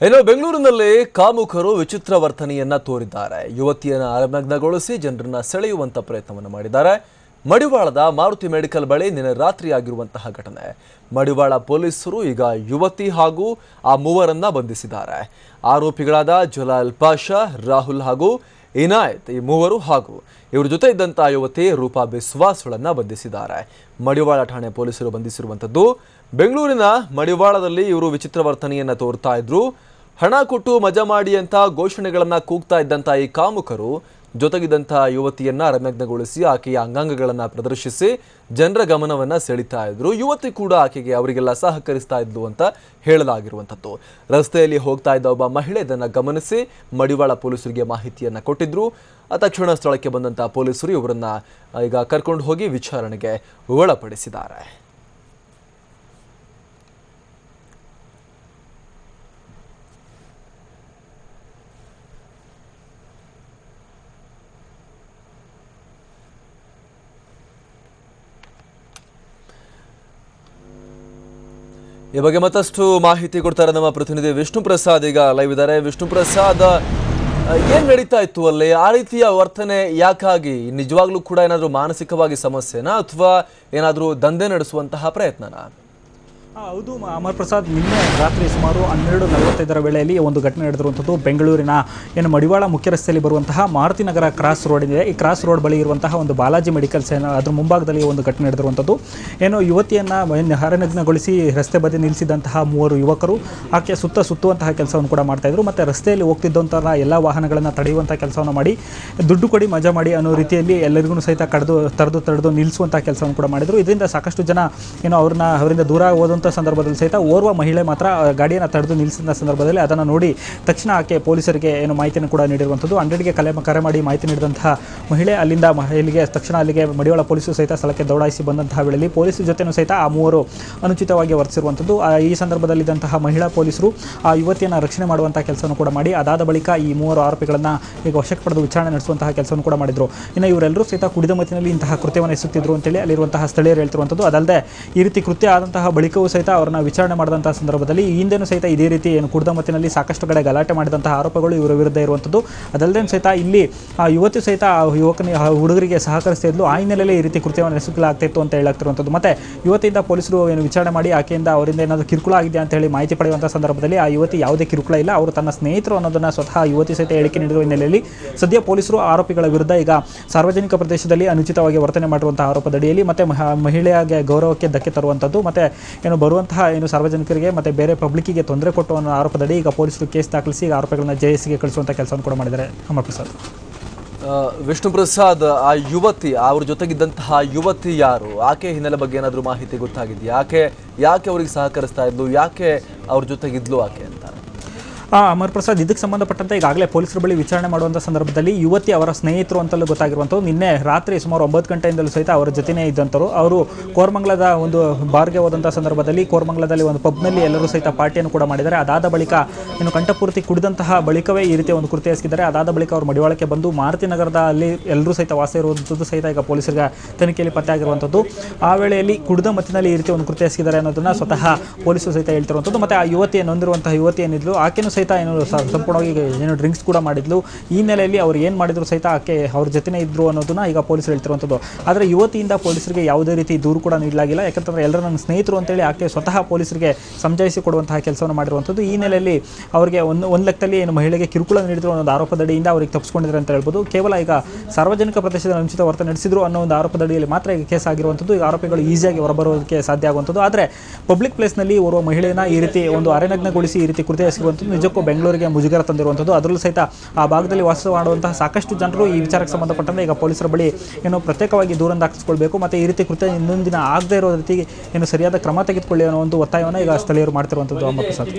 ಇನ್ನು ಬೆಂಗಳೂರಿನಲ್ಲಿ ಕಾಮುಕರು ವಿಚಿತ್ರ ವರ್ತನೆಯನ್ನ ತೋರಿದ್ದಾರೆ. ಯುವತಿಯನ್ನು ಅರಮಗ್ನಗೊಳಿಸಿ ಜನರನ್ನ ಸೆಳೆಯುವಂತ ಪ್ರಯತ್ನವನ್ನು ಮಾಡಿದ್ದಾರೆ. ಮಡಿವಾಳದ ಮಾರುತಿ ಮೆಡಿಕಲ್ ಬಳಿ ನಿನ್ನೆ ರಾತ್ರಿ ಆಗಿರುವಂತಹ ಘಟನೆ. ಮಡಿವಾಳ ಪೊಲೀಸರು ಈಗ ಯುವತಿ ಹಾಗೂ ಆ ಮೂವರನ್ನ ಬಂಧಿಸಿದ್ದಾರೆ. ಆರೋಪಿಗಳಾದ ಜಲಾಲ್ ಪಾಷಾ, ರಾಹುಲ್ ಹಾಗೂ ಇನಾಯತ್ ಈ ಮೂವರು ಹಾಗೂ ಇವರ ಜೊತೆ ಇದ್ದಂತ ಯುವತಿ ರೂಪಾ ಬಿಸ್ವಾಸ್ಗಳನ್ನ ಬಂಧಿಸಿದ್ದಾರೆ. ಮಡಿವಾಳ ಠಾಣೆ ಪೊಲೀಸರು ಬಂಧಿಸಿರುವಂತದ್ದು. ಬೆಂಗಳೂರಿನ ಮಡಿವಾಳದಲ್ಲಿ ಇವರು ವಿಚಿತ್ರ ವರ್ತನೆಯನ್ನ ತೋರ್ತಾ ಇದ್ರು. ಹಣ ಕೊಟ್ಟು ಮಜಾ ಮಾಡಿ ಅಂತ ಘೋಷಣೆಗಳನ್ನ ಕೂಗ್ತಾ ಇದ್ದಂತ ಈ ಕಾಮುಕರು ಜೊತೆಗಿದ್ದಂತಹ ಯುವತಿಯನ್ನ ಅರಮಗ್ನಗೊಳಿಸಿ ಆಕೆಯ ಅಂಗಾಂಗಗಳನ್ನ ಪ್ರದರ್ಶಿಸಿ ಜನರ ಗಮನವನ್ನ ಸೆಳೀತಾ ಇದ್ರು. ಯುವತಿ ಕೂಡ ಆಕೆಗೆ ಅವರಿಗೆಲ್ಲ ಸಹಕರಿಸ್ತಾ ಇದ್ಲು ಅಂತ ಹೇಳಲಾಗಿರುವಂಥದ್ದು. ರಸ್ತೆಯಲ್ಲಿ ಹೋಗ್ತಾ ಇದ್ದ ಒಬ್ಬ ಮಹಿಳೆ ಇದನ್ನ ಗಮನಿಸಿ ಮಡಿವಾಳ ಪೊಲೀಸರಿಗೆ ಮಾಹಿತಿಯನ್ನ ಕೊಟ್ಟಿದ್ರು. ತಕ್ಷಣ ಸ್ಥಳಕ್ಕೆ ಬಂದಂತಹ ಪೊಲೀಸರು ಇವರನ್ನ ಈಗ ಕರ್ಕೊಂಡು ಹೋಗಿ ವಿಚಾರಣೆಗೆ ಒಳಪಡಿಸಿದ್ದಾರೆ. ಈ ಬಗ್ಗೆ ಮತ್ತಷ್ಟು ಮಾಹಿತಿ ಕೊಡ್ತಾರೆ ನಮ್ಮ ಪ್ರತಿನಿಧಿ ವಿಷ್ಣು ಪ್ರಸಾದ್. ಈಗ ಲೈವ್ ಇದ್ದಾರೆ. ವಿಷ್ಣು ಪ್ರಸಾದ್, ಏನ್ ನಡೀತಾ ಇತ್ತು ಅಲ್ಲಿ? ಆ ರೀತಿಯ ವರ್ತನೆ ಯಾಕಾಗಿ? ನಿಜವಾಗ್ಲೂ ಕೂಡ ಏನಾದರೂ ಮಾನಸಿಕವಾಗಿ ಸಮಸ್ಯೆನಾ ಅಥವಾ ಏನಾದರೂ ದಂಧೆ ನಡೆಸುವಂತಹ ಪ್ರಯತ್ನನಾ? ಹೌದು ಅಮರ್ ಪ್ರಸಾದ್, ನಿನ್ನೆ ರಾತ್ರಿ ಸುಮಾರು 12:45 ವೇಳೆಯಲ್ಲಿ ಒಂದು ಘಟನೆ ನಡೆದಿರುವಂಥದ್ದು. ಬೆಂಗಳೂರಿನ ಮಡಿವಾಳ ಮುಖ್ಯ ರಸ್ತೆಯಲ್ಲಿ ಬರುವಂತಹ ಮಾರುತಿ ನಗರ ಕ್ರಾಸ್ ರೋಡ್ ಇದೆ. ಈ ಕ್ರಾಸ್ ರೋಡ್ ಬಳಿ ಇರುವಂತಹ ಒಂದು ಬಾಲಾಜಿ ಮೆಡಿಕಲ್ಸ್ ಅದರ ಮುಂಭಾಗದಲ್ಲಿ ಒಂದು ಘಟನೆ ನಡೆದಿರುವಂಥದ್ದು. ಯುವತಿಯನ್ನು ಹರನಗ್ನಗೊಳಿಸಿ ರಸ್ತೆ ಬದಿ ನಿಲ್ಲಿಸಿದಂತಹ ಮೂವರು ಯುವಕರು ಆಕೆ ಸುತ್ತುವಂತಹ ಕೆಲಸವನ್ನು ಕೂಡ ಮಾಡ್ತಾಯಿದ್ರು. ಮತ್ತು ರಸ್ತೆಯಲ್ಲಿ ಹೋಗ್ತಿದ್ದಂತಹ ಎಲ್ಲ ವಾಹನಗಳನ್ನು ತಡೆಯುವಂಥ ಕೆಲಸವನ್ನು ಮಾಡಿ ದುಡ್ಡು ಕೊಡಿ ಮಜಾ ಮಾಡಿ ಅನ್ನೋ ರೀತಿಯಲ್ಲಿ ಎಲ್ಲರಿಗೂ ಸಹಿತ ತಡೆದು ನಿಲ್ಲಿಸುವಂಥ ಕೆಲಸವನ್ನು ಕೂಡ ಮಾಡಿದರು. ಇದರಿಂದ ಸಾಕಷ್ಟು ಜನ ಅವರಿಂದ ದೂರ ಹೋದಂಥ ಸಂದರ್ಭದಲ್ಲಿ ಸಹಿತ ಓರ್ವ ಮಹಿಳೆ ಮಾತ್ರ ಗಾಡಿಯನ್ನು ತಡೆದು ನಿಲ್ಲಿಸಿದ ಸಂದರ್ಭದಲ್ಲಿ ಅದನ್ನು ನೋಡಿ ತಕ್ಷಣ ಆಕೆ ಪೊಲೀಸರಿಗೆ ಮಾಹಿತಿಯನ್ನು ಕೂಡ ನೀಡಿರುವಂಥದ್ದು. 100ಗೆ ಕರೆ ಮಾಡಿ ಮಾಹಿತಿ ನೀಡಿದಂತಹ ಮಹಿಳೆ ಅಲ್ಲಿಗೆ ಮಡಿವಾಳ ಪೊಲೀಸರು ಸಹಿತ ಸ್ಥಳಕ್ಕೆ ದೌಡಾಯಿಸಿ ಬಂದಂತಹ ವೇಳೆಯಲ್ಲಿ ಪೊಲೀಸರ ಜೊತೆನೂ ಸಹಿತ ಆ ಮೂವರು ಅನುಚಿತವಾಗಿ ವರ್ತಿಸಿರುವಂಥದ್ದು. ಈ ಸಂದರ್ಭದಲ್ಲಿದ್ದಂತಹ ಮಹಿಳಾ ಪೊಲೀಸರು ಆ ಯುವತಿಯನ್ನು ರಕ್ಷಣೆ ಮಾಡುವಂಥ ಕೆಲಸವನ್ನು ಕೂಡ ಮಾಡಿ ಅದಾದ ಬಳಿಕ ಈ ಮೂವರು ಆರೋಪಿಗಳನ್ನು ಈಗ ವಶಕ್ಕೆ ಪಡೆದು ವಿಚಾರಣೆ ನಡೆಸುವಂತಹ ಕೆಲಸವನ್ನು ಕೂಡ ಮಾಡಿದರು. ಇನ್ನು ಇವರೆಲ್ಲರೂ ಸಹಿತ ಕುಡಿದ ಮತ್ತಿನಲ್ಲಿ ಇಂತಹ ಕೃತ್ಯವನ್ನು ಎಸಗುತ್ತಿದ್ರು ಅಂತೇಳಿ ಅಲ್ಲಿರುವಂತಹ ಸ್ಥಳೀಯರು ಹೇಳ್ತಿರುವಂಥದ್ದು. ಅದಲ್ಲದೆ ಈ ರೀತಿ ಕೃತ್ಯ ಆದಂತಹ ಬಳಿಕವೂ ಸಹಿತ ಅವರನ್ನ ವಿಚಾರಣೆ ಮಾಡಿದಂತಹ ಸಂದರ್ಭದಲ್ಲಿ ಈ ಹಿಂದೆನೂ ಸಹಿತ ಇದೇ ರೀತಿ ಕುಡಿದ ಮತ್ತಿನಲ್ಲಿ ಸಾಕಷ್ಟು ಕಡೆ ಗಲಾಟೆ ಮಾಡಿದಂತಹ ಆರೋಪಗಳು ಇವರ ವಿರುದ್ಧ ಇರುವಂಥದ್ದು. ಅದಲ್ಲದೆ ಸಹಿತ ಇಲ್ಲಿ ಆ ಯುವತಿ ಸಹಿತ ಹುಡುಗರಿಗೆ ಸಹಕರಿಸ್ತಾ ಇದ್ಲು. ಆ ಹಿನ್ನೆಲೆಯಲ್ಲಿ ಈ ರೀತಿ ಕೃತ್ಯವನ್ನು ಎಸಗಲಾಗ್ತಿತ್ತು ಅಂತ ಹೇಳಾಗ್ತಿರುವಂಥದ್ದು. ಮತ್ತೆ ಯುವತಿಯಿಂದ ಪೊಲೀಸರು ವಿಚಾರಣೆ ಮಾಡಿ ಅವರಿಂದ ಏನಾದರೂ ಕಿರುಕುಳ ಆಗಿದೆ ಅಂತ ಹೇಳಿ ಮಾಹಿತಿ ಪಡೆಯುವಂಥ ಸಂದರ್ಭದಲ್ಲಿ ಆ ಯುವತಿ ಯಾವುದೇ ಕಿರುಕುಳ ಇಲ್ಲ, ಅವರು ತನ್ನ ಸ್ನೇಹಿತರು ಅನ್ನೋದನ್ನ ಸ್ವತಃ ಯುವತಿ ಸಹಿತ ಹೇಳಿಕೆ ನೀಡಿರುವ ಹಿನ್ನೆಲೆಯಲ್ಲಿ ಸದ್ಯ ಪೊಲೀಸರು ಆರೋಪಿಗಳ ವಿರುದ್ಧ ಈಗ ಸಾರ್ವಜನಿಕ ಪ್ರದೇಶದಲ್ಲಿ ಅನುಚಿತವಾಗಿ ವರ್ತನೆ ಮಾಡಿರುವಂತಹ ಆರೋಪದಡಿಯಲ್ಲಿ ಮತ್ತೆ ಮಹಿಳೆಯಾಗೆ ಗೌರವಕ್ಕೆ ಧಕ್ಕೆ ತರುವಂಥದ್ದು ಮತ್ತೆ ಬರುವಂತಹ ಸಾರ್ವಜನಿಕರಿಗೆ ಮತ್ತೆ ಬೇರೆ ಪಬ್ಲಿಕ್ಕಿಗೆ ತೊಂದರೆ ಕೊಟ್ಟು ಅನ್ನೋ ಆರೋಪದಡಿ ಈಗ ಪೊಲೀಸರು ಕೇಸ್ ದಾಖಲಿಸಿ ಈಗ ಆರೋಪಿಗಳನ್ನ ಜೆಎಸ್ಗೆ ಕಳಿಸುವಂಥ ಕೆಲಸವನ್ನು ಕೂಡ ಮಾಡಿದ್ದಾರೆ. ಅಮರ್ ಪ್ರಸಾದ್. ವಿಷ್ಣು ಪ್ರಸಾದ್, ಆ ಯುವತಿ ಅವ್ರ ಜೊತೆಗಿದ್ದಂತಹ ಯುವತಿ ಯಾರು? ಆಕೆ ಹಿನ್ನೆಲೆ ಬಗ್ಗೆ ಏನಾದರೂ ಮಾಹಿತಿ ಗೊತ್ತಾಗಿದೆಯಾ? ಯಾಕೆ ಅವ್ರಿಗೆ ಸಹಕರಿಸ್ತಾ ಇದ್ಲು, ಯಾಕೆ ಅವ್ರ ಜೊತೆಗಿದ್ಲು ಆಕೆ ಅಂತ? ಅಮರ್ ಪ್ರಸಾದ್, ಇದಕ್ಕೆ ಸಂಬಂಧಪಟ್ಟಂತೆ ಈಗಾಗಲೇ ಪೊಲೀಸರ ಬಳಿ ವಿಚಾರಣೆ ಮಾಡುವಂಥ ಸಂದರ್ಭದಲ್ಲಿ ಯುವತಿ ಅವರ ಸ್ನೇಹಿತರು ಅಂತಲೂ ಗೊತ್ತಾಗಿರುವಂಥದ್ದು. ನಿನ್ನೆ ರಾತ್ರಿ ಸುಮಾರು 9 ಗಂಟೆಯಿಂದಲೂ ಸಹಿತ ಅವರ ಜೊತೆನೇ ಇದ್ದಂಥವ್ರು. ಅವರು ಕೋರಮಂಗಲದ ಒಂದು ಬಾರ್ಗೆ ಹೋದಂಥ ಸಂದರ್ಭದಲ್ಲಿ ಕೋರಮಂಗಲದಲ್ಲಿ ಒಂದು ಪಬ್ನಲ್ಲಿ ಎಲ್ಲರೂ ಸಹಿತ ಪಾರ್ಟಿಯನ್ನು ಕೂಡ ಮಾಡಿದ್ದಾರೆ. ಅದಾದ ಬಳಿಕ ಕಂಠಪೂರ್ತಿ ಕುಡಿದಂತಹ ಬಳಿಕವೇ ಈ ರೀತಿಯ ಒಂದು ಕೃತ್ಯ ಎಸಗಿದ್ದಾರೆ. ಅದಾದ ಬಳಿಕ ಅವರು ಮಡಿವಾಳಕ್ಕೆ ಬಂದು ಮಾರುತಿ ನಗರದ ಅಲ್ಲಿ ಎಲ್ಲರೂ ಸಹಿತ ವಾಸ ಇರುವಂಥದ್ದು ಸಹಿತ ಈಗ ಪೊಲೀಸರಿಗೆ ತನಿಖೆಯಲ್ಲಿ ಪತ್ತೆ ಆಗಿರುವಂಥದ್ದು. ಆ ವೇಳೆಯಲ್ಲಿ ಕುಡಿದ ಮತ್ತಿನಲ್ಲಿ ಈ ರೀತಿ ಒಂದು ಕೃತ್ಯ ಎಸಗಿದ್ದಾರೆ ಅನ್ನೋದನ್ನ ಸ್ವತಃ ಪೊಲೀಸರು ಸಹಿತ ಹೇಳ್ತಿರುವಂಥದ್ದು. ಮತ್ತು ಆ ಯುವತಿ ನೊಂದಿರುವಂತಹ ಯುವತಿ ಏನಿದ್ಲು ಆಕೆನೂ ಸಹಿತ ಸಂಪೂರ್ಣವಾಗಿ ಡ್ರಿಂಕ್ಸ್ ಕೂಡ ಮಾಡಿದ್ಲು. ಈ ನೆಲೆಯಲ್ಲಿ ಅವ್ರು ಏನು ಮಾಡಿದ್ರು ಸಹಿತ ಆಕೆ ಅವ್ರ ಜೊತೆನೇ ಇದ್ರು ಅನ್ನೋದನ್ನ ಈಗ ಪೊಲೀಸರು ಹೇಳ್ತಿರುವಂಥದ್ದು. ಆದರೆ ಯುವತಿಯಿಂದ ಪೊಲೀಸರಿಗೆ ಯಾವುದೇ ರೀತಿ ದೂರು ಕೂಡ ನೀಡಲಾಗಿಲ್ಲ. ಯಾಕಂತಂದ್ರೆ ಎಲ್ಲರೂ ನನ್ನ ಸ್ನೇಹಿತರು ಅಂತೇಳಿ ಆಕೆ ಸ್ವತಃ ಪೊಲೀಸರಿಗೆ ಸಮಜಾಯಿಸಿ ಕೊಡುವಂತಹ ಕೆಲಸವನ್ನು ಮಾಡಿರುವಂಥದ್ದು. ಈ ನೆಲೆಯಲ್ಲಿ ಅವರಿಗೆ ಒಂದು ಲೆಕ್ಕದಲ್ಲಿ ಮಹಿಳೆಗೆ ಕಿರುಕುಳ ನೀಡಿದ್ರು ಅನ್ನೋ ಆರೋಪದಡಿಯಿಂದ ಅವರಿಗೆ ತಪ್ಪಿಸ್ಕೊಂಡಿದ್ದಾರೆ ಅಂತ ಹೇಳ್ಬೋದು. ಕೇವಲ ಈಗ ಸಾರ್ವಜನಿಕ ಪ್ರದೇಶದಲ್ಲಿ ಅನುಚಿತ ವರ್ತನೆ ನಡೆಸಿದ್ರು ಅನ್ನೋ ಒಂದು ಆರೋಪದಡಿಯಲ್ಲಿ ಮಾತ್ರ ಈಗ ಕೇಸ್ ಆಗಿರುವಂಥದ್ದು. ಈಗ ಆರೋಪಿಗಳು ಈಸಿಯಾಗಿ ಹೊರಬರೋದಕ್ಕೆ ಸಾಧ್ಯ ಆಗುವಂಥದ್ದು. ಆದರೆ ಪಬ್ಲಿಕ್ ಪ್ಲೇಸ್ನಲ್ಲಿ ಓರ್ವ ಮಹಿಳೆಯನ್ನ ಈ ರೀತಿ ಒಂದು ಅರೆನಗ್ನಗೊಳಿಸಿ ಈ ರೀತಿ ಕೃತ್ಯ ಎಸಗುವಂಥದ್ದು ನಿಜಕ್ಕೂ ಬೆಂಗಳೂರಿಗೆ ಮುಜುಗರ ತಂದಿರುವಂಥದ್ದು. ಅದರಲ್ಲೂ ಸಹಿತ ಆ ಭಾಗದಲ್ಲಿ ವಾಸ ಮಾಡುವಂತಹ ಸಾಕಷ್ಟು ಜನರು ಈ ವಿಚಾರಕ್ಕೆ ಸಂಬಂಧಪಟ್ಟಂತೆ ಈಗ ಪೊಲೀಸರ ಬಳಿ ಪ್ರತ್ಯೇಕವಾಗಿ ದೂರನ್ನು ದಾಖಲಿಸಿಕೊಳ್ಬೇಕು ಮತ್ತು ಈ ರೀತಿ ಕೃತ್ಯ ಇನ್ನೊಂದು ದಿನ ಆಗದೇ ಇರೋ ರೀತಿ ಸರಿಯಾದ ಕ್ರಮ ತೆಗೆದುಕೊಳ್ಳಿ ಅನ್ನೋ ಒಂದು ಒತ್ತಾಯವನ್ನು ಈಗ ಸ್ಥಳೀಯರು ಮಾಡ್ತಿರುವಂಥದ್ದು. ಅಮರ್ ಪ್ರಸಾದ್.